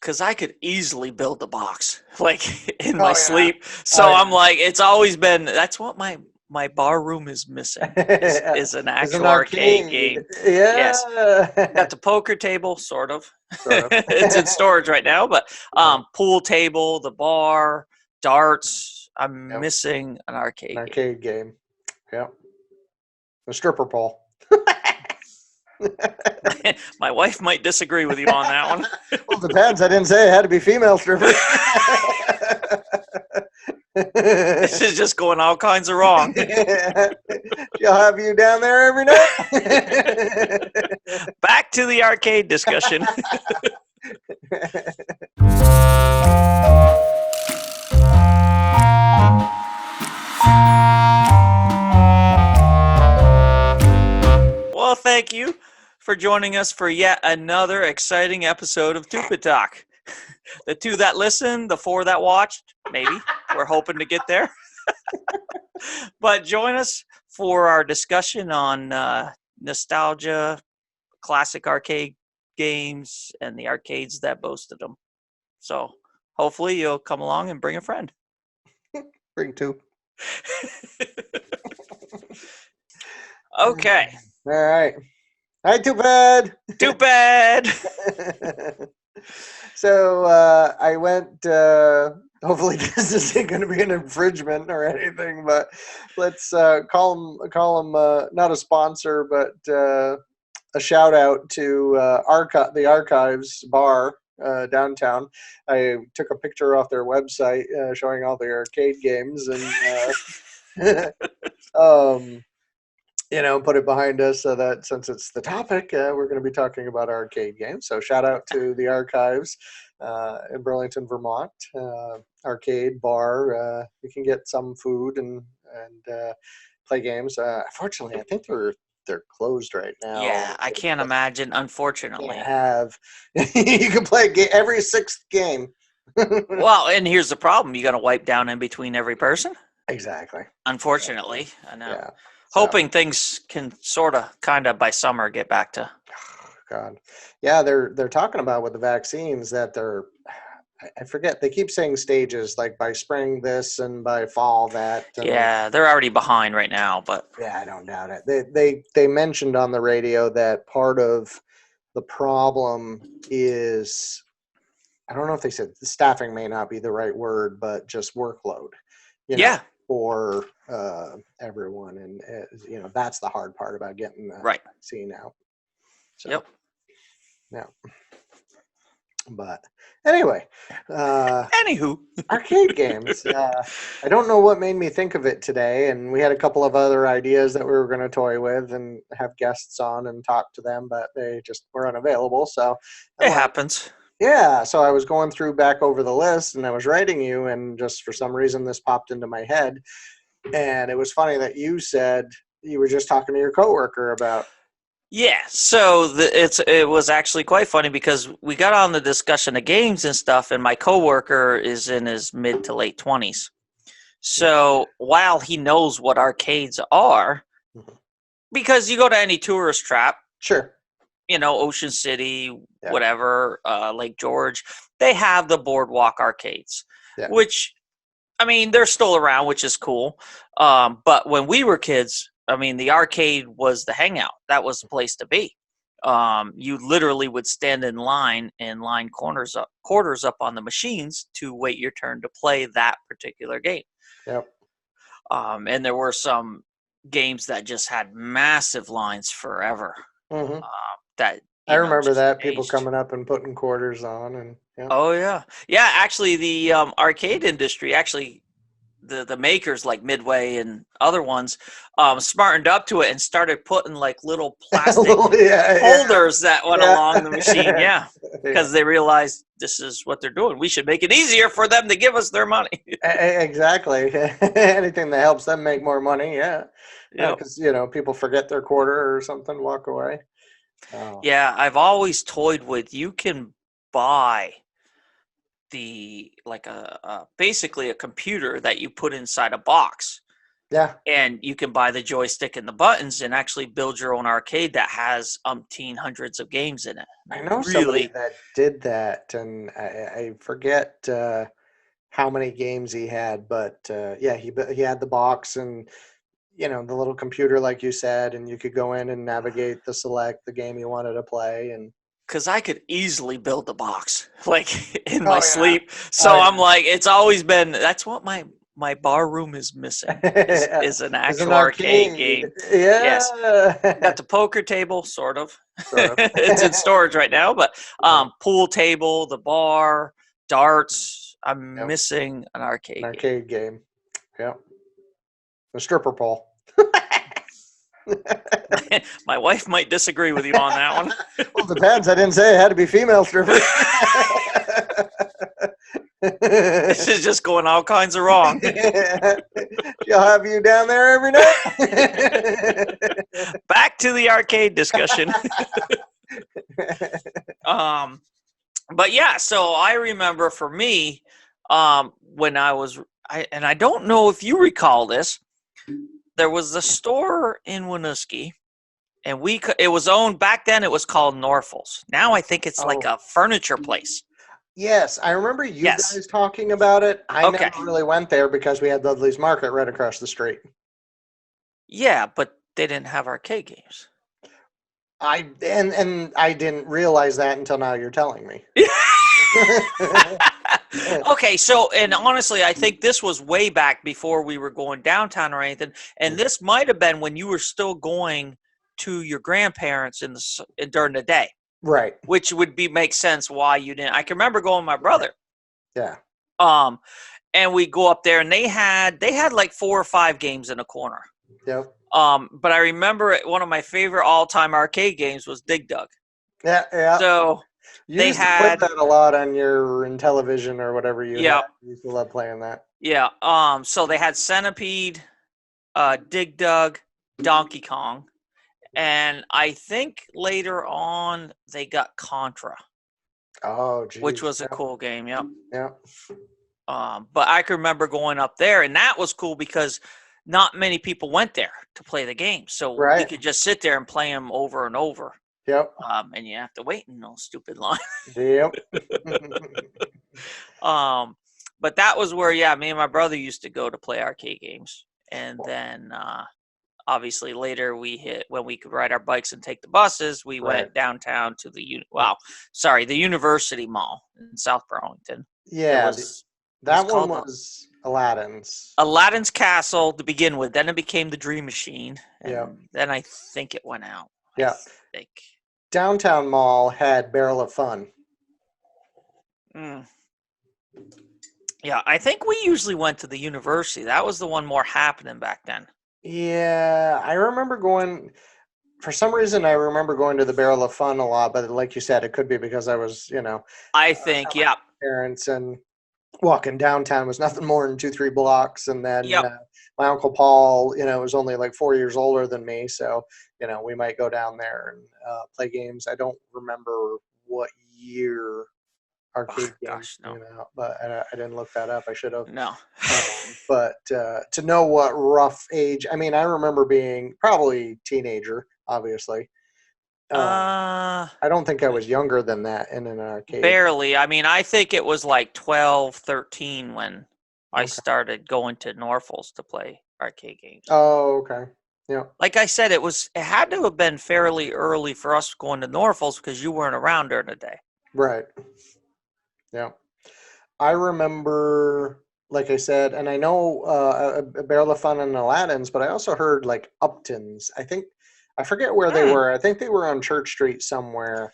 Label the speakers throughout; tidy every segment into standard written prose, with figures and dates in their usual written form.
Speaker 1: because I could easily build the box like in my
Speaker 2: Oh yeah.
Speaker 1: sleep. So
Speaker 2: Oh
Speaker 1: I'm
Speaker 2: yeah.
Speaker 1: like, it's always been that's what my bar room is missing is an
Speaker 2: It's an
Speaker 1: actual arcade
Speaker 2: arcade.
Speaker 1: game. Yes, got
Speaker 2: Yeah.
Speaker 1: the poker table, sort of.
Speaker 2: Sort of.
Speaker 1: It's in storage right now, but
Speaker 2: Yeah.
Speaker 1: pool table, the bar, darts. I'm
Speaker 2: Yep.
Speaker 1: missing an
Speaker 2: An
Speaker 1: arcade game.
Speaker 2: arcade game. Yep. A stripper pole.
Speaker 1: My wife might disagree with you on that one.
Speaker 2: Well, it depends. I didn't say it had to be female strippers.
Speaker 1: This is just going all kinds of wrong.
Speaker 2: She'll have you down there every night.
Speaker 1: Back to the arcade discussion. Well, thank you for joining us for yet another exciting episode of Tupid Talk. The 2 that listened, the 4 that watched, maybe. We're hoping to get there. But join us for our discussion on nostalgia, classic arcade games, and the arcades that boasted them. So hopefully you'll come along and bring a friend.
Speaker 2: Bring 2.
Speaker 1: Okay.
Speaker 2: All right. All right, too bad.
Speaker 1: Too bad.
Speaker 2: So I went. Hopefully, this isn't going to be an infringement or anything, but let's call them not a sponsor, but a shout out to the Archives Bar downtown. I took a picture off their website showing all the arcade games and. Put it behind us so that since it's the topic, we're going to be talking about arcade games. So shout out to the Archives in Burlington, Vermont, arcade bar. You can get some food and play games. Unfortunately, I think they're closed right now.
Speaker 1: Yeah, I can't imagine, unfortunately.
Speaker 2: You can play every 6th game.
Speaker 1: Well, and here's the problem. You got to wipe down in between every person.
Speaker 2: Exactly.
Speaker 1: Unfortunately, I know.
Speaker 2: Yeah.
Speaker 1: Hoping things can sort of, kind of by summer get back to.
Speaker 2: God, yeah, they're talking about with the vaccines that I forget. They keep saying stages, like by spring this and by fall that.
Speaker 1: Yeah, they're already behind right now, but
Speaker 2: yeah, I don't doubt it. They mentioned on the radio that part of the problem is, I don't know if they said staffing may not be the right word, but just workload.
Speaker 1: Yeah.
Speaker 2: For everyone, and that's the hard part about getting the vaccine out. So,
Speaker 1: yep.
Speaker 2: Yeah. But anyway,
Speaker 1: anywho,
Speaker 2: arcade games. I don't know what made me think of it today, and we had a couple of other ideas that we were going to toy with and have guests on and talk to them, but they just were unavailable. So
Speaker 1: it happens.
Speaker 2: Yeah, so I was going through back over the list and I was writing you, and just for some reason this popped into my head. And it was funny that you said you were just talking to your coworker about.
Speaker 1: Yeah, so it was actually quite funny because we got on the discussion of games and stuff, and my coworker is in his mid to late 20s. So while he knows what arcades are, because you go to any tourist trap,
Speaker 2: sure.
Speaker 1: Ocean City, whatever, Lake George, they have the boardwalk arcades, which, I mean, they're still around, which is cool. But when we were kids, I mean, the arcade was the hangout. That was the place to be. You literally would stand in line and line quarters up on the machines to wait your turn to play that particular game.
Speaker 2: Yep.
Speaker 1: And there were some games that just had massive lines forever.
Speaker 2: Mm-hmm.
Speaker 1: That
Speaker 2: I remember that people coming up and putting quarters on, and
Speaker 1: oh yeah. Actually, the arcade industry, the makers like Midway and other ones, smartened up to it and started putting like little plastic holders that went along the machine. Yeah, because they realized this is what they're doing. We should make it easier for them to give us their money.
Speaker 2: Exactly. Anything that helps them make more money. Yeah. Because people forget their quarter or something, walk away. Oh.
Speaker 1: Yeah, I've always toyed with, you can buy basically a computer that you put inside a box,
Speaker 2: Yeah.
Speaker 1: And you can buy the joystick and the buttons and actually build your own arcade that has umpteen hundreds of games in it.
Speaker 2: I know somebody
Speaker 1: Really,
Speaker 2: that did that, and I forget how many games he had, but yeah, he had the box and the little computer like you said, and you could go in and navigate the select the game you wanted to play, and
Speaker 1: because I could easily build the box like in my
Speaker 2: oh yeah,
Speaker 1: sleep.
Speaker 2: oh
Speaker 1: So I'm like, it's always been that's what my bar room is missing
Speaker 2: yeah,
Speaker 1: is an
Speaker 2: it's an
Speaker 1: actual arcade
Speaker 2: arcade.
Speaker 1: game. Yes.
Speaker 2: Yeah,
Speaker 1: Got the poker table, sort of.
Speaker 2: sort of.
Speaker 1: It's in storage right now, but
Speaker 2: Yeah,
Speaker 1: pool table, the bar, darts. I'm
Speaker 2: yep,
Speaker 1: missing an
Speaker 2: an
Speaker 1: arcade game.
Speaker 2: arcade game. Yeah, the stripper pole.
Speaker 1: My wife might disagree with you on that one.
Speaker 2: Well, it depends. I didn't say it had to be female strippers.
Speaker 1: This is just going all kinds of wrong.
Speaker 2: She'll have you down there every night.
Speaker 1: Back to the arcade discussion. But yeah, so I remember for me, when I don't know if you recall this, there was a store in Winooski, and it was owned back then. It was called Norfol's. Now I think it's like
Speaker 2: Oh,
Speaker 1: a furniture place.
Speaker 2: yes, I remember you
Speaker 1: Yes.
Speaker 2: guys talking about it. I
Speaker 1: Okay.
Speaker 2: never really went there because we had Dudley's Market right across the street.
Speaker 1: Yeah, but they didn't have arcade games.
Speaker 2: And I didn't realize that until now you're telling me.
Speaker 1: Okay, so and honestly, I think this was way back before we were going downtown or anything, and this might have been when you were still going to your grandparents during the day,
Speaker 2: Right.
Speaker 1: which would make sense why you didn't. I can remember going with my brother,
Speaker 2: Yeah.
Speaker 1: and we go up there, and they had like 4 or 5 games in a corner.
Speaker 2: Yep.
Speaker 1: But I remember one of my favorite all-time arcade games was Dig Dug.
Speaker 2: Yeah. Yeah.
Speaker 1: So
Speaker 2: You
Speaker 1: they
Speaker 2: used to
Speaker 1: had
Speaker 2: put that a lot on your in television or whatever you
Speaker 1: yeah.
Speaker 2: had. You used to love playing that.
Speaker 1: Yeah. So they had Centipede, Dig Dug, Donkey Kong, and I think later on they got Contra,
Speaker 2: Oh,
Speaker 1: which
Speaker 2: geez.
Speaker 1: was a
Speaker 2: Yeah.
Speaker 1: cool game. Yep.
Speaker 2: Yeah.
Speaker 1: But I can remember going up there, and that was cool because not many people went there to play the game, so we
Speaker 2: Right.
Speaker 1: could just sit there and play them over and over.
Speaker 2: Yep.
Speaker 1: And you have to wait in those stupid lines.
Speaker 2: Yep.
Speaker 1: But that was where, yeah, me and my brother used to go to play arcade games, and then obviously later when we could ride our bikes and take the buses, we
Speaker 2: Right.
Speaker 1: went downtown to the University Mall in South Burlington.
Speaker 2: Yeah. That one
Speaker 1: called
Speaker 2: was Aladdin's.
Speaker 1: Aladdin's Castle to begin with. Then it became the Dream Machine, and
Speaker 2: Yeah.
Speaker 1: then I think it went out.
Speaker 2: Yeah.
Speaker 1: I think.
Speaker 2: Downtown Mall had Barrel of Fun.
Speaker 1: Mm. Yeah, I think we usually went to the university. That was the one more happening back then.
Speaker 2: Yeah, I remember going. For some reason, I remember going to the Barrel of Fun a lot, but like you said, it could be because I was,
Speaker 1: I think, yeah.
Speaker 2: parents and walking downtown was nothing more than 2-3 blocks, and then
Speaker 1: Yep.
Speaker 2: my Uncle Paul, was only like 4 years older than me, so we might go down there and play games. I don't remember what year arcade games
Speaker 1: no.
Speaker 2: came out, but I didn't look that up. I should have.
Speaker 1: No.
Speaker 2: But to know what rough age, I mean, I remember being probably teenager, obviously. I don't think I was younger than that in an arcade.
Speaker 1: Barely. I mean, I think it was like 12, 13 when I started going to Norfol's to play arcade games.
Speaker 2: Oh, okay. Yeah.
Speaker 1: Like I said, it had to have been fairly early for us going to Norfol's because you weren't around during the day.
Speaker 2: Right. Yeah. I remember, like I said, and I know a Barrel of Fun and Aladdin's, but I also heard like Upton's. I forget where they were. I think they were on Church Street somewhere.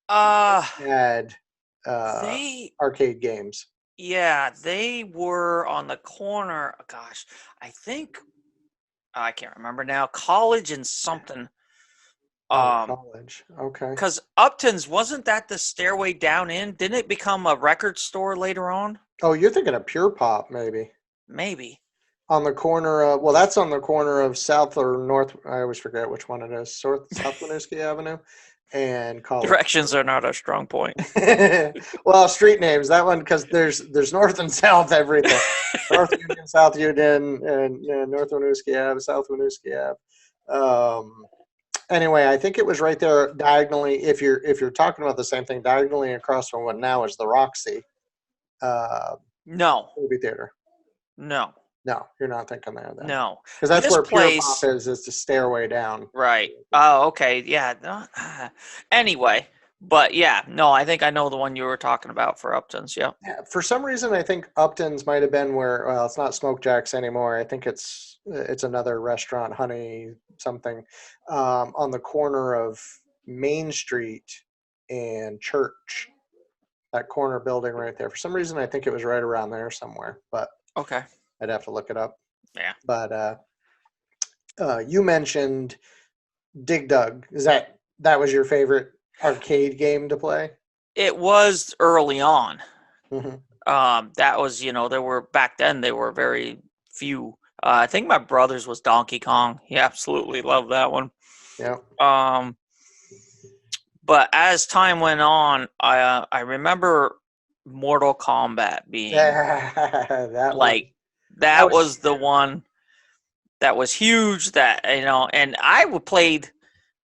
Speaker 2: Had arcade games.
Speaker 1: Yeah, they were on the corner. Gosh, I think I can't remember now. College and something.
Speaker 2: College. Okay.
Speaker 1: Because Upton's, wasn't that the stairway down in? Didn't it become a record store later on?
Speaker 2: Oh, you're thinking of Pure Pop, maybe.
Speaker 1: Maybe.
Speaker 2: On the corner of, well, that's on the corner of South or North. I always forget which one it is. South Winooski Avenue. and call it.
Speaker 1: Directions are not a strong point.
Speaker 2: Well, street names, that one, because there's north and south everything. North Union, South Union, and North Winooski Ave, South Winooski Ave. Anyway, I think it was right there diagonally. If you're talking about the same thing, diagonally across from what now is the Roxy
Speaker 1: No,
Speaker 2: movie theater.
Speaker 1: no,
Speaker 2: No, you're not thinking there then,
Speaker 1: no.
Speaker 2: because that's
Speaker 1: This
Speaker 2: where Pure Pop
Speaker 1: place,
Speaker 2: is. Is the stairway down.
Speaker 1: right? Oh, okay, yeah. Anyway, but yeah, no, I think I know the one you were talking about for Upton's. Yeah.
Speaker 2: Yeah, for some reason, I think Upton's might have been where. Well, it's not Smoke Jacks anymore. I think it's another restaurant, Honey something, on the corner of Main Street and Church. That corner building right there. For some reason, I think it was right around there somewhere, but
Speaker 1: Okay.
Speaker 2: I'd have to look it up.
Speaker 1: Yeah.
Speaker 2: But you mentioned Dig Dug. That was your favorite arcade game to play?
Speaker 1: It was early on.
Speaker 2: Hmm.
Speaker 1: That was, there were back then. They were very few. I think my brother's was Donkey Kong. He absolutely loved that one.
Speaker 2: Yeah.
Speaker 1: But as time went on, I remember Mortal Kombat being
Speaker 2: that
Speaker 1: like that was the one that was huge. That and I played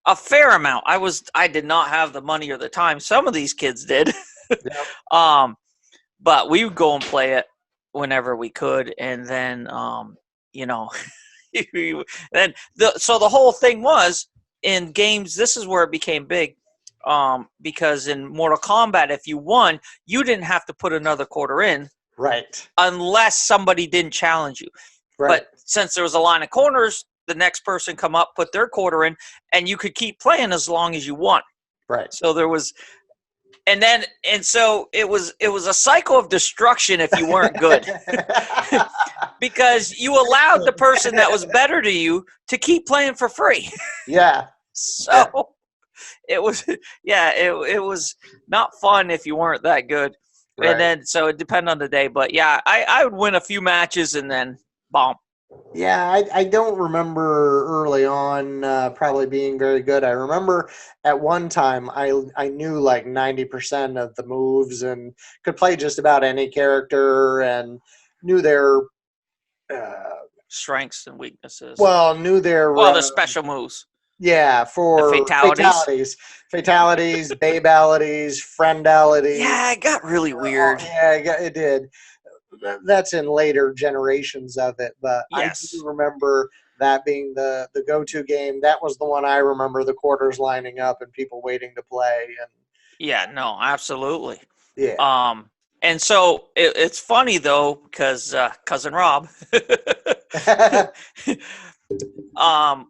Speaker 1: a fair amount. I did not have the money or the time. Some of these kids did.
Speaker 2: Yep.
Speaker 1: But we would go and play it whenever we could, and then then the whole thing was in games. This is where it became big, because in Mortal Kombat, if you won, you didn't have to put another quarter in,
Speaker 2: Right.
Speaker 1: unless somebody didn't challenge you.
Speaker 2: Right.
Speaker 1: But since there was a line of corners, the next person come up, put their quarter in, and you could keep playing as long as you won.
Speaker 2: Right.
Speaker 1: So there was. And so it was a cycle of destruction if you weren't good. Because you allowed the person that was better to you to keep playing for free.
Speaker 2: Yeah.
Speaker 1: So it was it was not fun if you weren't that good.
Speaker 2: Right.
Speaker 1: And then so it depended on the day. But yeah, I would win a few matches and then bomb.
Speaker 2: Yeah, I don't remember early on probably being very good. I remember at one time I knew like 90% of the moves and could play just about any character and knew their
Speaker 1: Strengths and weaknesses.
Speaker 2: knew their
Speaker 1: the special moves.
Speaker 2: Yeah, for
Speaker 1: The
Speaker 2: fatalities, babalities, friendalities.
Speaker 1: Yeah, it got really weird.
Speaker 2: Yeah, it did. That's in later generations of it, but
Speaker 1: Yes.
Speaker 2: I do remember that being the go-to game. That was the one I remember the quarters lining up and people waiting to play. And
Speaker 1: yeah, no, absolutely.
Speaker 2: Yeah.
Speaker 1: And so it's funny though because cousin Rob,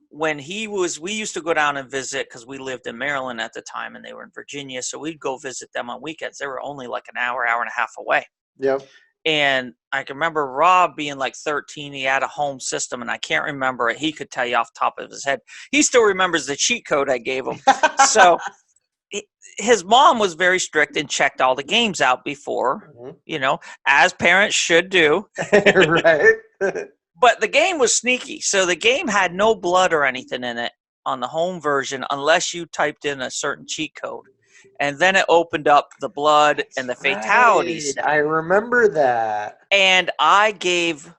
Speaker 1: when we used to go down and visit because we lived in Maryland at the time and they were in Virginia, so we'd go visit them on weekends. They were only like an hour and a half away.
Speaker 2: Yep.
Speaker 1: And I can remember Rob being like 13. He had a home system, and I can't remember it. He could tell you off the top of his head. He still remembers the cheat code I gave him. So his mom was very strict and checked all the games out before, as parents should do.
Speaker 2: Right.
Speaker 1: But the game was sneaky. So the game had no blood or anything in it on the home version unless you typed in a certain cheat code. And then it opened up the blood and the fatalities.
Speaker 2: Right. I remember that.
Speaker 1: And I gave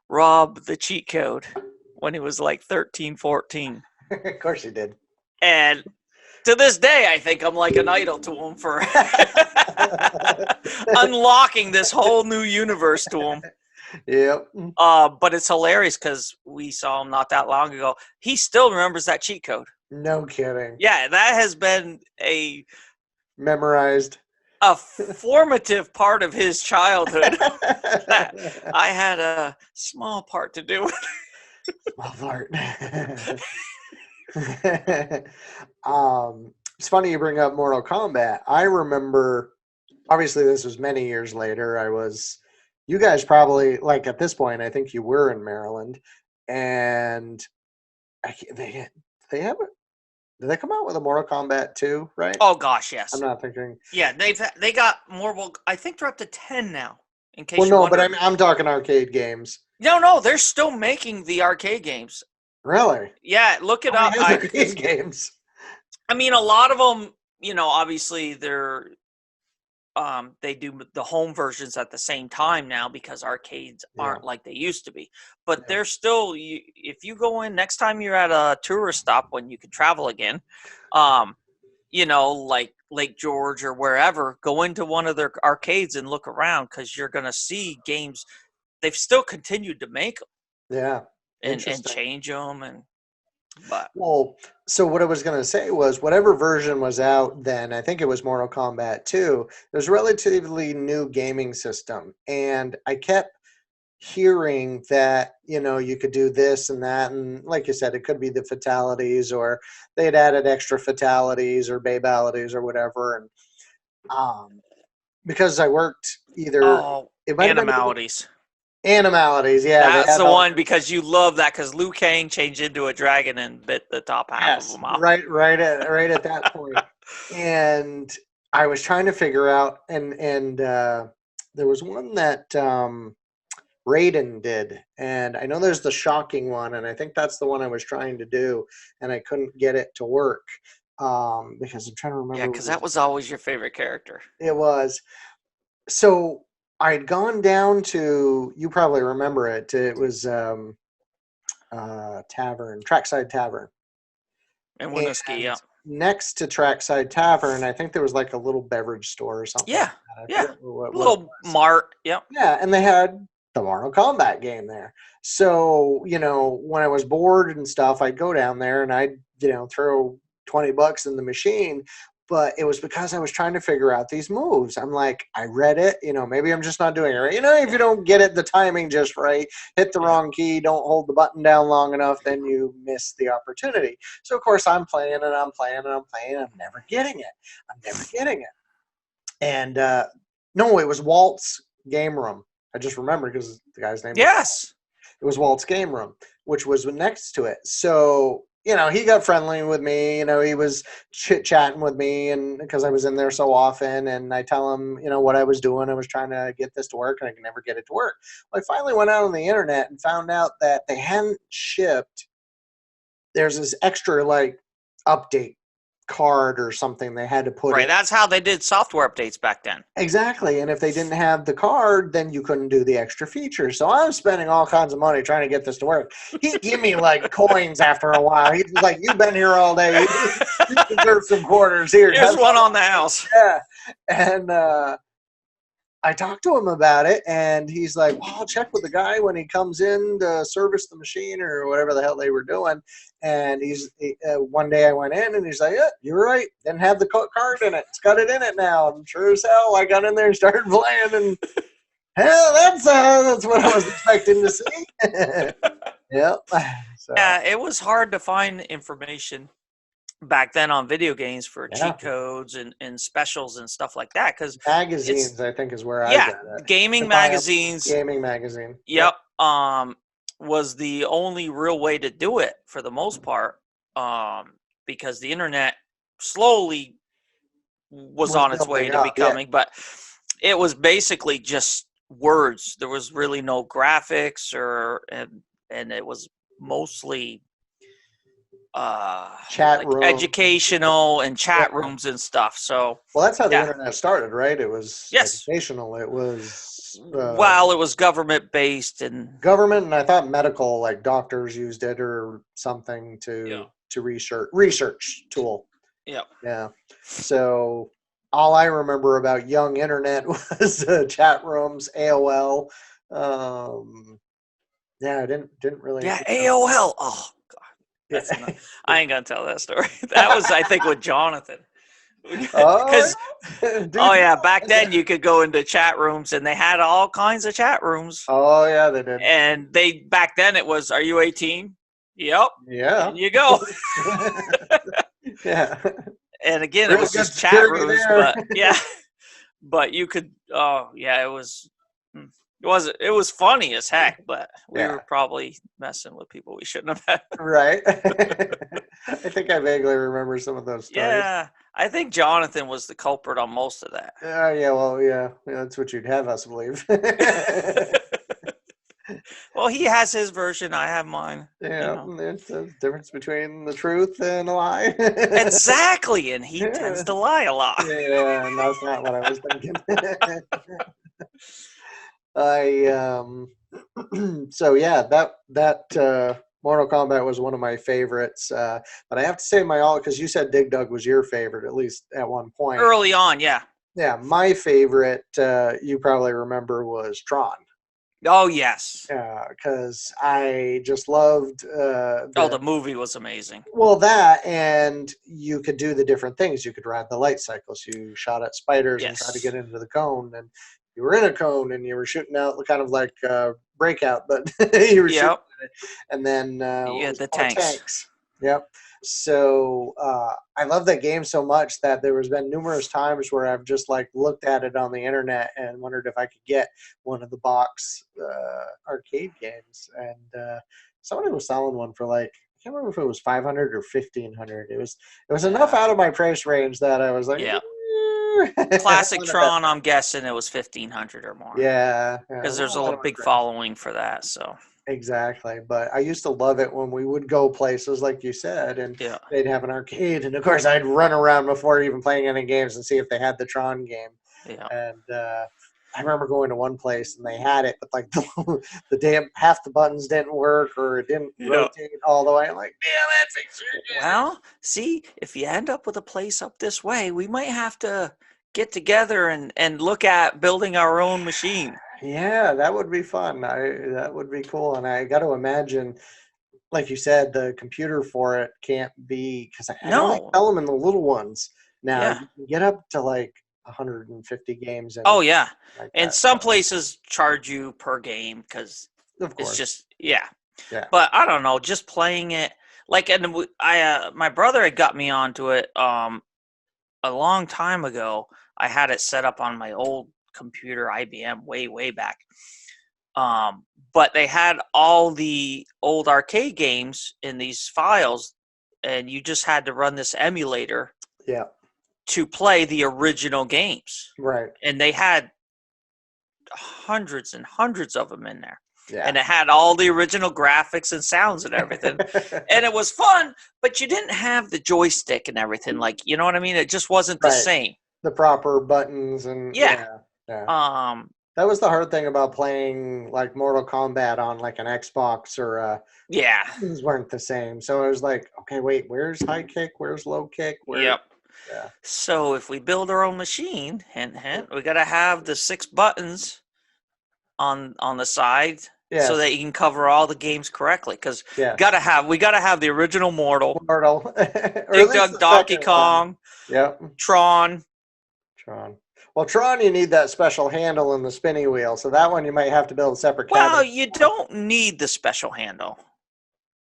Speaker 1: Rob the cheat code when he was like 13, 14.
Speaker 2: Of course you did.
Speaker 1: And to this day, I think I'm like an idol to him for unlocking this whole new universe to him.
Speaker 2: Yep.
Speaker 1: But it's hilarious because we saw him not that long ago. He still remembers that cheat code.
Speaker 2: No kidding.
Speaker 1: Yeah, that has been
Speaker 2: memorized.
Speaker 1: A formative part of his childhood. I had a small part to do with.
Speaker 2: Small part. It's funny you bring up Mortal Kombat. I remember, obviously this was many years later. You guys probably, like at this point, I think you were in Maryland, and they haven't. Did they come out with a Mortal Kombat 2, right?
Speaker 1: Oh gosh, yes.
Speaker 2: I'm not thinking.
Speaker 1: Yeah, they got more. Well, I think they're up to 10 now. In case.
Speaker 2: Well, no, but I'm talking arcade games.
Speaker 1: No, they're still making the arcade games.
Speaker 2: Really?
Speaker 1: Yeah, look it up.
Speaker 2: Arcade games.
Speaker 1: I mean, a lot of them, obviously they do the home versions at the same time now because arcades
Speaker 2: Yeah.
Speaker 1: aren't like they used to be. But
Speaker 2: Yeah.
Speaker 1: they're still, if you go in next time you're at a tourist stop when you can travel again, um, like Lake George or wherever, go into one of their arcades and look around because you're going to see games. They've still continued to make them
Speaker 2: Yeah.
Speaker 1: and
Speaker 2: Interesting.
Speaker 1: change them. But
Speaker 2: Well, so what I was going to say was whatever version was out then, I think it was Mortal Kombat 2, it was a relatively new gaming system. And I kept hearing that, you could do this and that. And like you said, it could be the fatalities or they'd added extra fatalities or babalities or whatever. And because I worked
Speaker 1: oh,
Speaker 2: it might have been
Speaker 1: animalities.
Speaker 2: animalities. Yeah, they
Speaker 1: That's
Speaker 2: had
Speaker 1: the
Speaker 2: all.
Speaker 1: one because you love that because Liu Kang changed into a dragon and bit the top half of
Speaker 2: Yes,
Speaker 1: them off.
Speaker 2: right at that point. And I was trying to figure out, and there was one that Raiden did, and I know there's the shocking one, and I think that's the one I was trying to do, and I couldn't get it to work because I'm trying to
Speaker 1: Yeah,
Speaker 2: remember what
Speaker 1: because that was always your favorite character.
Speaker 2: it was. So I'd gone down to, you probably remember it. It was tavern, Trackside Tavern.
Speaker 1: And Winooski,
Speaker 2: And
Speaker 1: yeah.
Speaker 2: next to Trackside Tavern, I think there was like a little beverage store or something like
Speaker 1: Yeah,
Speaker 2: that. I
Speaker 1: yeah.
Speaker 2: forget what it
Speaker 1: Little
Speaker 2: was.
Speaker 1: mart, yep.
Speaker 2: Yeah, and they had the Mortal Kombat game there. So, when I was bored and stuff, I'd go down there and I'd, throw $20 in the machine. But it was because I was trying to figure out these moves. I'm like, I read it, maybe I'm just not doing it right. If you don't get it, the timing just right, hit the wrong key, don't hold the button down long enough, then you miss the opportunity. So, of course, I'm playing and I'm playing and I'm playing. I'm never getting it. I'm never getting it. And no, it was Walt's Game Room. I just remembered because the guy's name was Walt.
Speaker 1: Yes.
Speaker 2: It was Walt's Game Room, which was next to it. So, he got friendly with me. He was chit chatting with me, and because I was in there so often, and I tell him, what I was doing. I was trying to get this to work, and I could never get it to work. Well, I finally went out on the internet and found out that they hadn't shipped. There's this extra update card or something they had to put
Speaker 1: Right,
Speaker 2: in.
Speaker 1: that's how they did software updates back then.
Speaker 2: Exactly. And if they didn't have the card, then you couldn't do the extra features. So I'm spending all kinds of money trying to get this to work. He'd give me coins after a while. He's like, "You've been here all day. You deserve some quarters here."
Speaker 1: Here's one on the house.
Speaker 2: Yeah. And I talked to him about it, and he's like, "Well, I'll check with the guy when he comes in to service the machine or whatever the hell they were doing." And one day I went in, and he's like, "Yeah, you're right. Didn't have the card in it. It's got it in it now." And sure as hell, I got in there and started playing, and hell, that's what I was expecting to see. Yep. So
Speaker 1: Yeah, it was hard to find information back then on video games for
Speaker 2: yeah,
Speaker 1: cheat codes and specials and stuff like that because it's
Speaker 2: magazines I think is where I got it.
Speaker 1: gaming
Speaker 2: To buy a
Speaker 1: magazines.
Speaker 2: gaming magazine.
Speaker 1: Yep. Was the only real way to do it for the most part. Because the internet slowly was
Speaker 2: Was
Speaker 1: on its way
Speaker 2: building
Speaker 1: to
Speaker 2: up. Yeah.
Speaker 1: becoming, but it was basically just words. There was really no graphics and it was mostly
Speaker 2: Chat room.
Speaker 1: educational and chat
Speaker 2: Yeah.
Speaker 1: rooms and stuff. So
Speaker 2: Well, that's how the
Speaker 1: yeah.
Speaker 2: internet started, right? It was
Speaker 1: Yes.
Speaker 2: educational. It was
Speaker 1: Well, it was government based and
Speaker 2: government, and I thought medical, like doctors used it or something to research tool.
Speaker 1: yeah.
Speaker 2: Yeah. So all I remember about young internet was chat rooms, AOL. Yeah, I didn't really.
Speaker 1: Yeah, AOL. Oh God, that's I ain't gonna tell that story. That was, I think, with Jonathan. Because oh yeah, back then you could go into chat rooms and they had all kinds of chat rooms.
Speaker 2: Oh yeah, they did.
Speaker 1: And back then it was, "Are you 18?" Yep.
Speaker 2: Yeah.
Speaker 1: And you go.
Speaker 2: Yeah.
Speaker 1: And again, it was just chat rooms, but yeah. But you could. Oh yeah, it was. It was funny as heck, but we were probably messing with people we shouldn't have had.
Speaker 2: Right. I think I vaguely remember some of those stories.
Speaker 1: Yeah, I think Jonathan was the culprit on most of that.
Speaker 2: Yeah, well, yeah, that's what you'd have us believe.
Speaker 1: Well, he has his version. I have mine.
Speaker 2: Yeah, there's the difference between the truth and a lie.
Speaker 1: Exactly, and he tends to lie a lot.
Speaker 2: Yeah, and that's not what I was thinking. I so yeah, that Mortal Kombat was one of my favorites. But I have to say my all because you said Dig Dug was your favorite at least at one point.
Speaker 1: Early on, yeah.
Speaker 2: Yeah, my favorite you probably remember was Tron.
Speaker 1: Oh yes.
Speaker 2: Because I just loved
Speaker 1: The movie was amazing.
Speaker 2: well, that and you could do the different things. You could ride the light cycles. You shot at spiders and tried to
Speaker 1: Yes.
Speaker 2: get into the cone, and you were in a cone and you were shooting out kind of like Breakout, but you were shooting
Speaker 1: Yep.
Speaker 2: at it. And then
Speaker 1: You
Speaker 2: what
Speaker 1: had
Speaker 2: was
Speaker 1: the
Speaker 2: it called?
Speaker 1: tanks.
Speaker 2: Yep. So I love that game so much that there has been numerous times where I've just like looked at it on the internet and wondered if I could get one of the box arcade games. And somebody was selling one for like I can't remember if it was 500 or 1500. It was enough out of my price range that I was like,
Speaker 1: Yeah.
Speaker 2: "Eh."
Speaker 1: Classic Tron, I'm guessing it was 1500 or more.
Speaker 2: Yeah,
Speaker 1: Because there's
Speaker 2: well,
Speaker 1: a big following for that. So
Speaker 2: exactly. But I used to love it when we would go places like you said, and
Speaker 1: yeah.
Speaker 2: they'd have an arcade, and of course I'd run around before even playing any games and see if they had the Tron game.
Speaker 1: Yeah.
Speaker 2: And I remember going to one place and they had it, but like the damn half the buttons didn't work or it didn't
Speaker 1: Yeah.
Speaker 2: rotate all the way. I'm like, damn it, fix it.
Speaker 1: Well, see, if you end up with a place up this way, we might have to get together and look at building our own machine.
Speaker 2: Yeah, that would be fun. That would be cool. And I got to imagine, like you said, the computer for it can't be because I know they
Speaker 1: No.
Speaker 2: sell them in the little ones now.
Speaker 1: Yeah.
Speaker 2: You can get up to like 150 games.
Speaker 1: Oh yeah.
Speaker 2: Like
Speaker 1: And
Speaker 2: that.
Speaker 1: some places charge you per game because
Speaker 2: Of course.
Speaker 1: it's just yeah.
Speaker 2: Yeah.
Speaker 1: But I don't know, just playing it like, and my brother had got me onto it a long time ago. I had it set up on my old computer, IBM, way back. But they had all the old arcade games in these files, and you just had to run this emulator
Speaker 2: Yeah.
Speaker 1: to play the original games.
Speaker 2: Right.
Speaker 1: And they had hundreds and hundreds of them in there.
Speaker 2: Yeah.
Speaker 1: And it had all the original graphics and sounds and everything. And it was fun, but you didn't have the joystick and everything. Like, you know what I mean? It just wasn't the
Speaker 2: Right.
Speaker 1: same.
Speaker 2: The proper buttons and
Speaker 1: Yeah.
Speaker 2: That was the hard thing about playing like Mortal Kombat on like an Xbox or
Speaker 1: Yeah.
Speaker 2: buttons weren't the same. So it was like, okay, wait, where's high kick? Where's low kick?
Speaker 1: Yep.
Speaker 2: Yeah.
Speaker 1: So if we build our own machine, hint, we got to have the 6 buttons on the side
Speaker 2: Yes.
Speaker 1: so that you can cover all the games correctly. Because
Speaker 2: Yeah.
Speaker 1: we gotta have the original Mortal,
Speaker 2: Mortal.
Speaker 1: Dig Dug, Donkey Kong,
Speaker 2: Yep.
Speaker 1: Tron.
Speaker 2: Well, Tron, you need that special handle in the spinny wheel. So that one you might have to build a separate
Speaker 1: Well,
Speaker 2: cabinet.
Speaker 1: you don't need the special handle.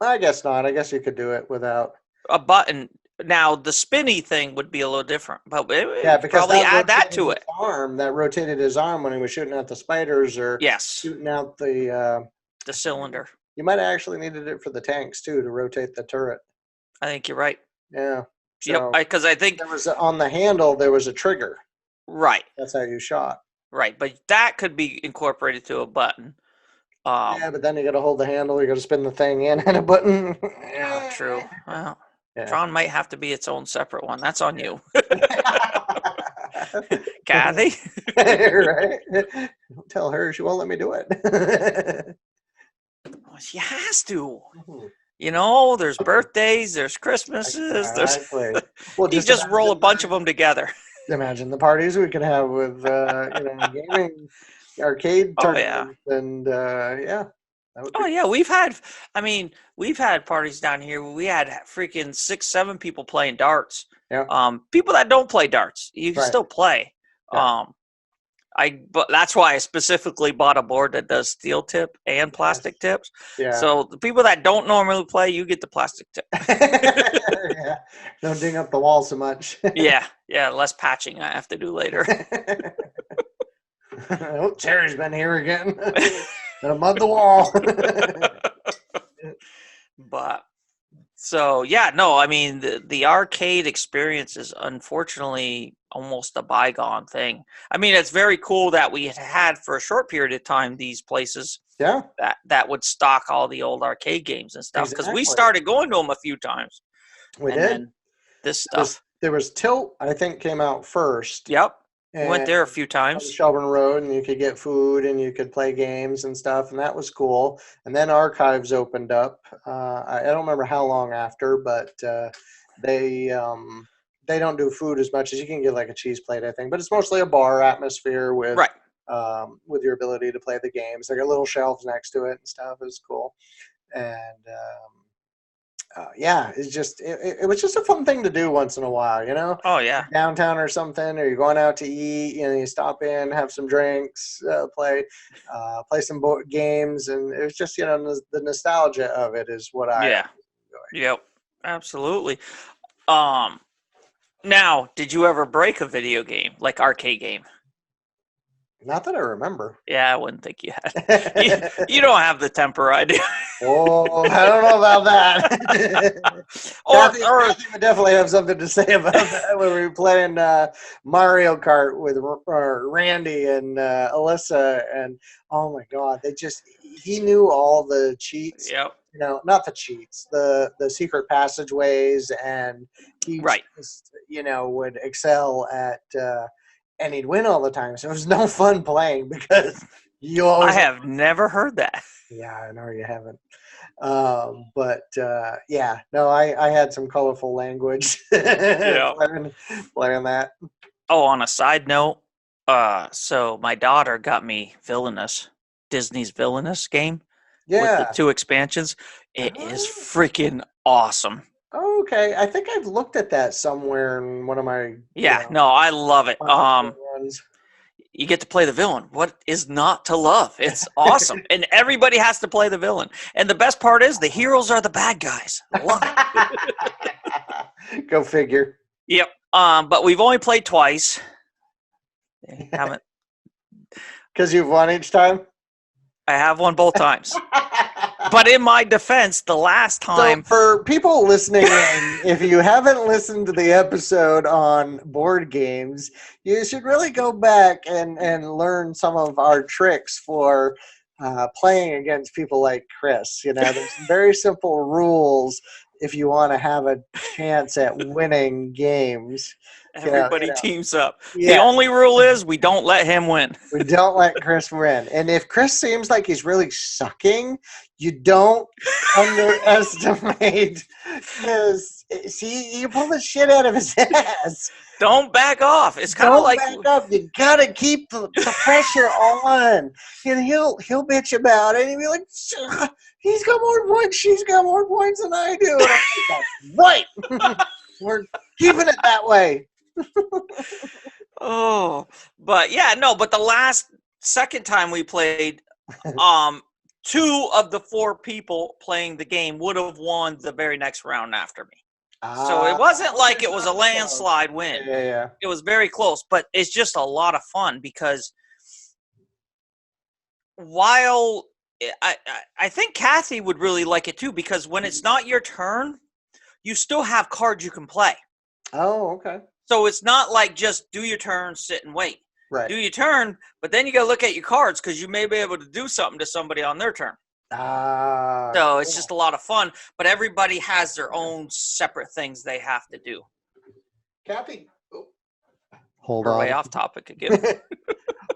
Speaker 2: I guess not. I guess you could do it without
Speaker 1: A button. Now the spinny thing would be a little different, but
Speaker 2: because
Speaker 1: probably add that to it.
Speaker 2: That rotated his arm when he was shooting at the spiders or
Speaker 1: Yes,
Speaker 2: shooting out the
Speaker 1: cylinder.
Speaker 2: You might have actually needed it for the tanks too to rotate the turret.
Speaker 1: I think you're right.
Speaker 2: Yeah. So
Speaker 1: Yep, because I think
Speaker 2: there was on the handle there was a trigger.
Speaker 1: right,
Speaker 2: That's how you shot.
Speaker 1: right. But that could be incorporated to a button.
Speaker 2: Yeah, but then you got to hold the handle. You got to spin the thing in and a button.
Speaker 1: Oh, true. Well,
Speaker 2: Yeah.
Speaker 1: Tron might have to be its own separate one. That's on you, Kathy.
Speaker 2: Right? Don't tell her she won't let me do it.
Speaker 1: She has to. You know, there's birthdays, there's Christmases,
Speaker 2: Exactly. Well,
Speaker 1: you just roll a bunch of them together.
Speaker 2: Imagine the parties we could have with gaming arcade tournaments and yeah.
Speaker 1: Oh yeah, we've had parties down here where we had freaking 6-7 people playing darts.
Speaker 2: Yeah.
Speaker 1: People that don't play darts, you can still play.
Speaker 2: Yeah.
Speaker 1: But that's why I specifically bought a board that does steel tip and plastic tips.
Speaker 2: Yeah.
Speaker 1: So the people that don't normally play, you get the plastic tip.
Speaker 2: Yeah. Don't ding up the wall so much.
Speaker 1: Yeah, less patching I have to do later.
Speaker 2: Oh, Terry's been here again. Gonna mud the wall.
Speaker 1: But So yeah, no, I mean the arcade experience is unfortunately almost a bygone thing. I mean, it's very cool that we had for a short period of time these places
Speaker 2: Yeah,
Speaker 1: that would stock all the old arcade games and stuff because we
Speaker 2: exactly.
Speaker 1: started going to them a few times,
Speaker 2: We
Speaker 1: and
Speaker 2: did.
Speaker 1: then this
Speaker 2: There was
Speaker 1: stuff.
Speaker 2: there was Tilt, I think, came out first,
Speaker 1: Yep, we went
Speaker 2: and
Speaker 1: there a few
Speaker 2: on
Speaker 1: times.
Speaker 2: Shelburne Road, and you could get food and you could play games and stuff, and that was cool. And then Archives opened up. I don't remember how long after, but they they don't do food as much as you can get like a cheese plate, I think, but it's mostly a bar atmosphere
Speaker 1: Right.
Speaker 2: with your ability to play the games. They got little shelves next to it and stuff. It was cool, and yeah, it was just a fun thing to do once in a while, you know,
Speaker 1: Oh yeah.
Speaker 2: downtown or something, or you're going out to eat, you know, you stop in, have some drinks, play some board games, and it was just, you know, the nostalgia of it is what I
Speaker 1: Yeah.
Speaker 2: enjoy.
Speaker 1: Yep. Absolutely. Um. Now, did you ever break a video game like arcade game?
Speaker 2: Not that I remember.
Speaker 1: Yeah, I wouldn't think you had. You don't have the temper I do.
Speaker 2: Oh, I don't know about that.
Speaker 1: or
Speaker 2: Kathy would definitely have something to say about that when we were playing Mario Kart with Randy and Alyssa, and oh my God, he knew all the cheats.
Speaker 1: yep.
Speaker 2: You know, not the cheats, the secret passageways, and he
Speaker 1: Right.
Speaker 2: just would excel at, and he'd win all the time. So it was no fun playing because you
Speaker 1: I
Speaker 2: always.
Speaker 1: have never heard that.
Speaker 2: Yeah, I know you haven't. But yeah, no, I had some colorful language
Speaker 1: Yeah.
Speaker 2: playing that.
Speaker 1: Oh, on a side note, so my daughter got me Villainous, Disney's Villainous game with the
Speaker 2: Yeah.
Speaker 1: 2 expansions. It is
Speaker 2: Oh,
Speaker 1: freaking awesome.
Speaker 2: okay. I think I've looked at that somewhere in one of my,
Speaker 1: Yeah, no, I love it.
Speaker 2: milestone runs.
Speaker 1: You get to play the villain. What is not to love? It's awesome. And everybody has to play the villain. And the best part is the heroes are the bad guys. Love it.
Speaker 2: Go figure.
Speaker 1: Yep. But we've only played twice. Haven't
Speaker 2: Because you've won each time.
Speaker 1: I have won both times. But in my defense, the last time.
Speaker 2: So for people listening in, if you haven't listened to the episode on board games, you should really go back and learn some of our tricks for playing against people like Chris. You know, there's some very simple rules if you want to have a chance at winning games.
Speaker 1: Everybody teams up.
Speaker 2: Yeah.
Speaker 1: The only rule is we don't let him win.
Speaker 2: We don't let Chris win. And if Chris seems like he's really sucking, you don't underestimate, because see, you pull the shit out of his ass.
Speaker 1: Don't back off. It's kind of like
Speaker 2: back up. You gotta keep the pressure on. And he'll bitch about it. And he'll be like, he's got more points. She's got more points than I do. And I'm like, right. We're keeping it that way.
Speaker 1: oh, but yeah, no. But the second time we played, 2 of the 4 people playing the game would have won the very next round after me. So it wasn't like it was a landslide win.
Speaker 2: Yeah.
Speaker 1: It was very close, but it's just a lot of fun because while I think Kathy would really like it too, because when it's not your turn, you still have cards you can play.
Speaker 2: Oh, okay.
Speaker 1: So it's not like just do your turn, sit and wait.
Speaker 2: Right.
Speaker 1: Do your turn, but then you got to look at your cards because you may be able to do something to somebody on their turn. So it's just a lot of fun, but everybody has their own separate things they have to do.
Speaker 2: Kathy, hold
Speaker 1: We're
Speaker 2: on.
Speaker 1: way off topic again.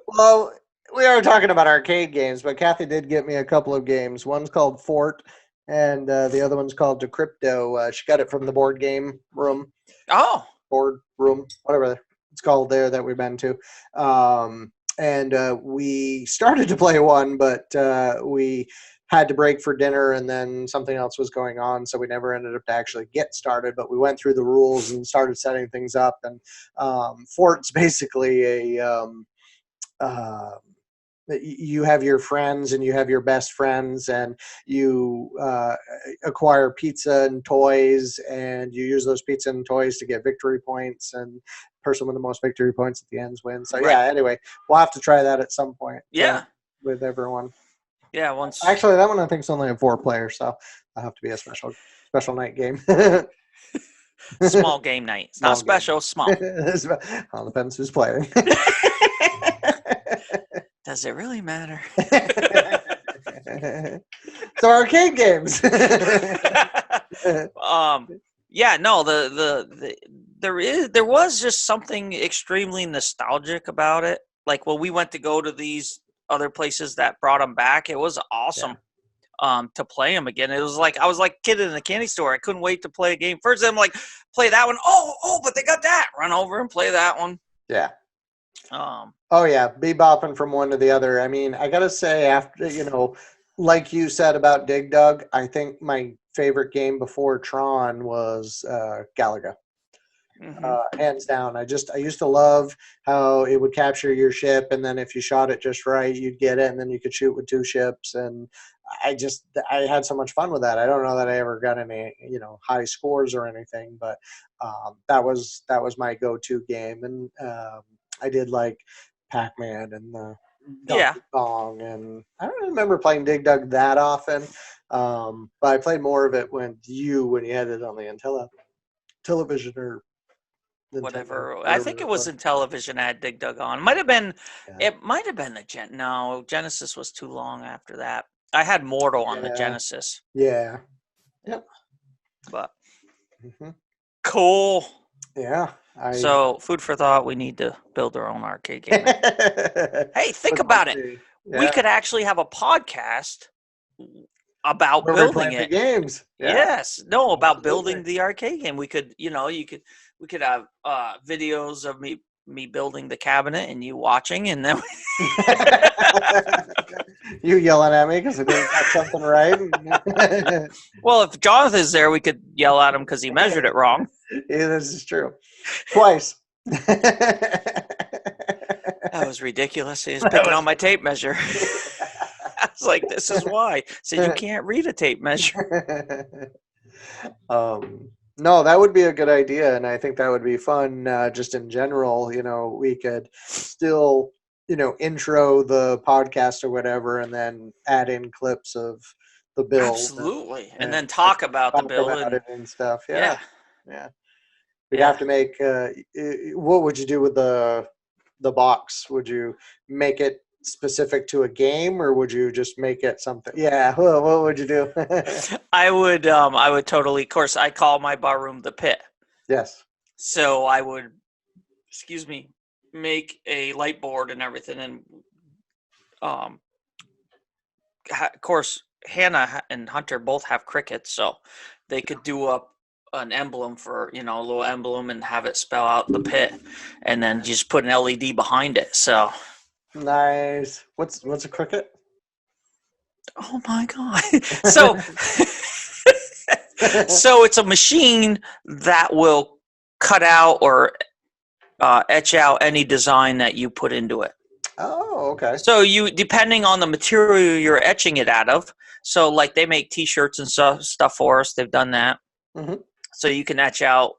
Speaker 2: Well, we are talking about arcade games, but Kathy did get me a couple of games. One's called Fort, and the other one's called Decrypto. She got it from the board game room.
Speaker 1: Oh.
Speaker 2: Board room, whatever it's called there that we've been to. And we started to play one, but we had to break for dinner, and then something else was going on, so we never ended up to actually get started. But we went through the rules and started setting things up. And Fort's basically you have your friends and you have your best friends, and you acquire pizza and toys, and you use those pizza and toys to get victory points, and the person with the most victory points at the end wins. So yeah, anyway, we'll have to try that at some point.
Speaker 1: Yeah.
Speaker 2: With everyone.
Speaker 1: Yeah, once.
Speaker 2: Actually, that one I think is only a 4 player, so I'll have to be a special. special night game.
Speaker 1: Small game night. It's
Speaker 2: Small
Speaker 1: not
Speaker 2: game.
Speaker 1: special, small.
Speaker 2: All depends who's playing.
Speaker 1: Does it really matter?
Speaker 2: So arcade games.
Speaker 1: Yeah, no, there was just something extremely nostalgic about it. Like when we went to go to these other places that brought them back, it was awesome. To play them again. It was like I was like a kid in a candy store. I couldn't wait to play a game. First, I'm like, play that one. Oh, but they got that. Run over and play that one.
Speaker 2: Yeah.
Speaker 1: Oh
Speaker 2: yeah, bebopping from one to the other. I mean, I gotta say, after like you said about Dig Dug, I think my favorite game before Tron was Galaga. Hands down. I used to love how it would capture your ship, and then if you shot it just right, you'd get it, and then you could shoot with 2 ships. And I had so much fun with that. I don't know that I ever got any high scores or anything, but that was my go-to game. And I did like Pac-Man and the Donkey Kong, and I don't remember playing Dig Dug that often, but I played more of it when you had it on the television or
Speaker 1: whatever.
Speaker 2: Nintendo,
Speaker 1: I think it was in television. I had Dig Dug on. Might have been.
Speaker 2: Yeah.
Speaker 1: It might have been the No, Genesis was too long after that. I had Mortal on the Genesis.
Speaker 2: Yeah. Yep.
Speaker 1: But cool.
Speaker 2: Yeah.
Speaker 1: So food for thought. We need to build our own arcade game. Hey, think about it.
Speaker 2: Yeah.
Speaker 1: We could actually have a podcast about building it.
Speaker 2: Games. Yeah.
Speaker 1: Yes. No, about building the arcade game. We could, we could have videos of me building the cabinet and you watching, and then
Speaker 2: you yelling at me because I didn't got something right.
Speaker 1: Well, if Jonathan's there, we could yell at him because he measured it wrong.
Speaker 2: Yeah, this is true. Twice.
Speaker 1: That was ridiculous. He was picking on my tape measure. I was like, this is why. I said, you can't read a tape measure.
Speaker 2: No, that would be a good idea, and I think that would be fun. Just in general, we could still, intro the podcast or whatever, and then add in clips of the build.
Speaker 1: Absolutely, and then talk about the build
Speaker 2: and stuff. Yeah. We'd
Speaker 1: Yeah.
Speaker 2: have to make. What would you do with the box? Would you make it specific to a game, or would you just make it something? Yeah. What would you do?
Speaker 1: I would totally. Of course, I call my bar room the pit.
Speaker 2: Yes.
Speaker 1: So I would, make a light board and everything, and of course, Hannah and Hunter both have crickets, so they could do an emblem for a little emblem and have it spell out the pit, and then just put an LED behind it. So
Speaker 2: nice. What's a cricket?
Speaker 1: Oh my god! So so it's a machine that will cut out or etch out any design that you put into it.
Speaker 2: Oh, okay.
Speaker 1: So depending on the material you're etching it out of. So like they make T-shirts and stuff for us. They've done that.
Speaker 2: Mm-hmm.
Speaker 1: So you can etch out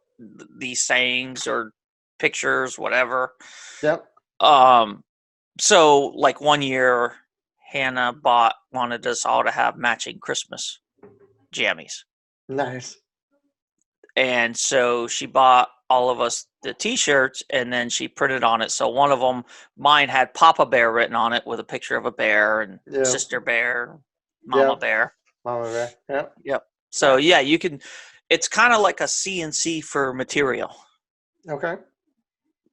Speaker 1: these sayings or pictures, whatever.
Speaker 2: Yep.
Speaker 1: So like one year, Hannah wanted us all to have matching Christmas jammies.
Speaker 2: Nice.
Speaker 1: And so she bought all of us the T-shirts, and then she printed on it. So one of them, mine had Papa Bear written on it with a picture of a bear, and Sister Bear, Mama Bear.
Speaker 2: Mama Bear. Yep.
Speaker 1: Yep. So yeah, you can. It's kind of like a CNC for material.
Speaker 2: Okay.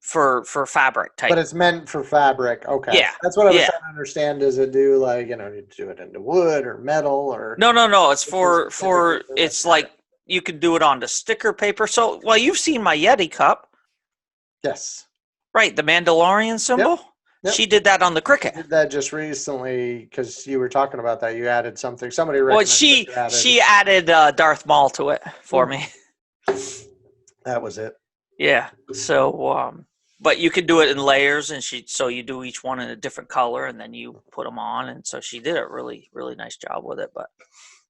Speaker 1: For fabric type.
Speaker 2: But it's meant for fabric. Okay.
Speaker 1: Yeah.
Speaker 2: That's what I was trying to understand. Does it do like, you do it into wood or metal or?
Speaker 1: No. It's for it's like you can do it onto sticker paper. So, you've seen my Yeti cup.
Speaker 2: Yes.
Speaker 1: Right. The Mandalorian symbol. Yep. She did that on the cricket.
Speaker 2: I did that just recently because you were talking about that. You added something. Somebody
Speaker 1: recommended. Well, she added Darth Maul to it for me.
Speaker 2: That was it.
Speaker 1: Yeah. So, but you could do it in layers, and so you do each one in a different color, and then you put them on, and so she did a really, really nice job with it. But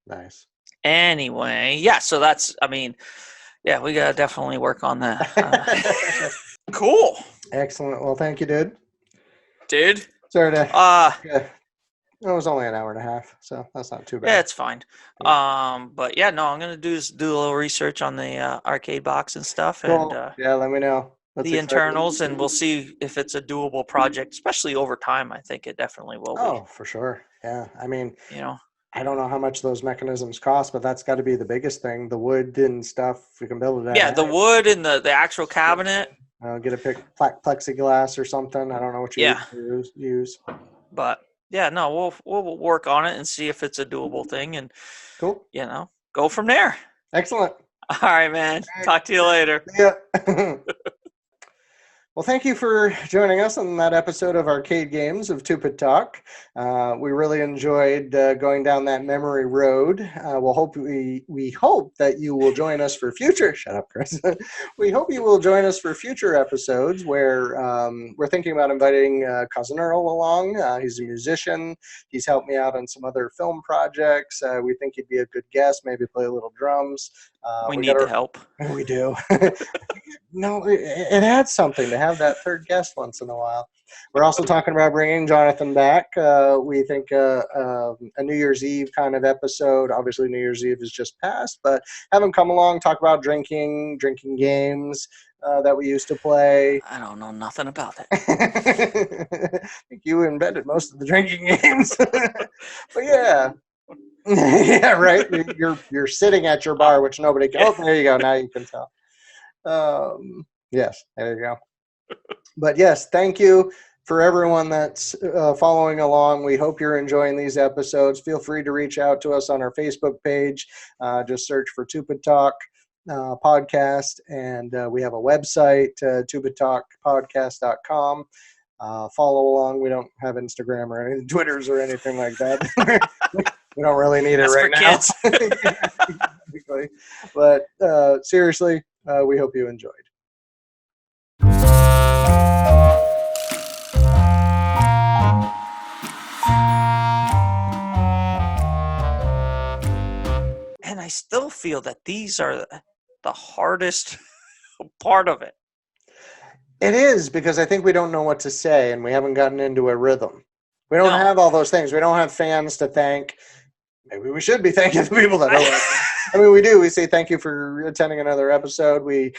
Speaker 2: nice.
Speaker 1: Anyway, yeah. So that's, we gotta definitely work on that. Cool.
Speaker 2: Excellent. Well, thank you, dude.
Speaker 1: Dude.
Speaker 2: Sorry to It was only an hour and a half, so that's not too bad.
Speaker 1: Yeah, it's fine. But yeah, no, I'm gonna do a little research on the arcade box and stuff,
Speaker 2: Cool.
Speaker 1: and
Speaker 2: Yeah, let me know. That's
Speaker 1: the
Speaker 2: exciting.
Speaker 1: internals, and we'll see if it's a doable project, especially over time. I think it definitely will be.
Speaker 2: Oh, for sure. Yeah. I mean,
Speaker 1: You know,
Speaker 2: I don't know how much those mechanisms cost, but that's got to be the biggest thing. The wood and stuff, we can build it at
Speaker 1: yeah, the
Speaker 2: home.
Speaker 1: wood and the actual cabinet.
Speaker 2: Get a plexiglass or something. I don't know what you
Speaker 1: Yeah,
Speaker 2: use.
Speaker 1: but yeah, no, we'll work on it and see if it's a doable thing, and
Speaker 2: Cool.
Speaker 1: go from there.
Speaker 2: Excellent.
Speaker 1: All right, man.
Speaker 2: All right.
Speaker 1: Talk to you later.
Speaker 2: Yeah. Well, thank you for joining us on that episode of Arcade Games of Tupid Talk. We really enjoyed going down that memory road. We hope that you will join us for future. Shut up, Chris. We hope you will join us for future episodes where we're thinking about inviting cousin Earl along. He's a musician. He's helped me out on some other film projects. We think he'd be a good guest. Maybe play a little drums.
Speaker 1: We need the help.
Speaker 2: We do. No, it adds something to have that third guest once in a while. We're also talking about bringing Jonathan back. We think a New Year's Eve kind of episode. Obviously, New Year's Eve has just passed, but have him come along, talk about drinking games that we used to play.
Speaker 1: I don't know nothing about it.
Speaker 2: I think you invented most of the drinking games. But yeah. Yeah, right. You're sitting at your bar, which nobody can. Oh, there you go. Now you can tell. Yes, there you go. But yes, thank you for everyone that's following along. We hope you're enjoying these episodes. Feel free to reach out to us on our Facebook page. Just search for Tupid Talk podcast, and we have a website, tupidtalkpodcast.com. Follow along. We don't have Instagram or any Twitters or anything like that. We don't really need it right now. But seriously, we hope you enjoyed.
Speaker 1: And I still feel that these are the hardest part of it.
Speaker 2: It is, because I think we don't know what to say and we haven't gotten into a rhythm. We don't have all those things. We don't have fans to thank. Maybe we should be thanking the people that don't. I mean, we do. We say thank you for attending another episode. We,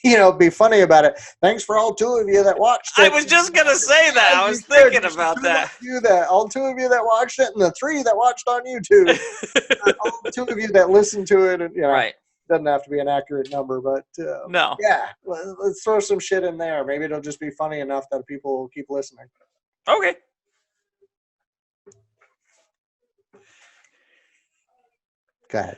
Speaker 2: be funny about it. Thanks for all 2 of you that watched it.
Speaker 1: I was just going to say that. I was thinking about that.
Speaker 2: All 2 of you that watched it, and the 3 that watched on YouTube. All 2 of you that listened to it. And,
Speaker 1: right.
Speaker 2: Doesn't have to be an accurate number, but
Speaker 1: no.
Speaker 2: Yeah, let's throw some shit in there. Maybe it'll just be funny enough that people will keep listening.
Speaker 1: Okay.
Speaker 2: Go ahead.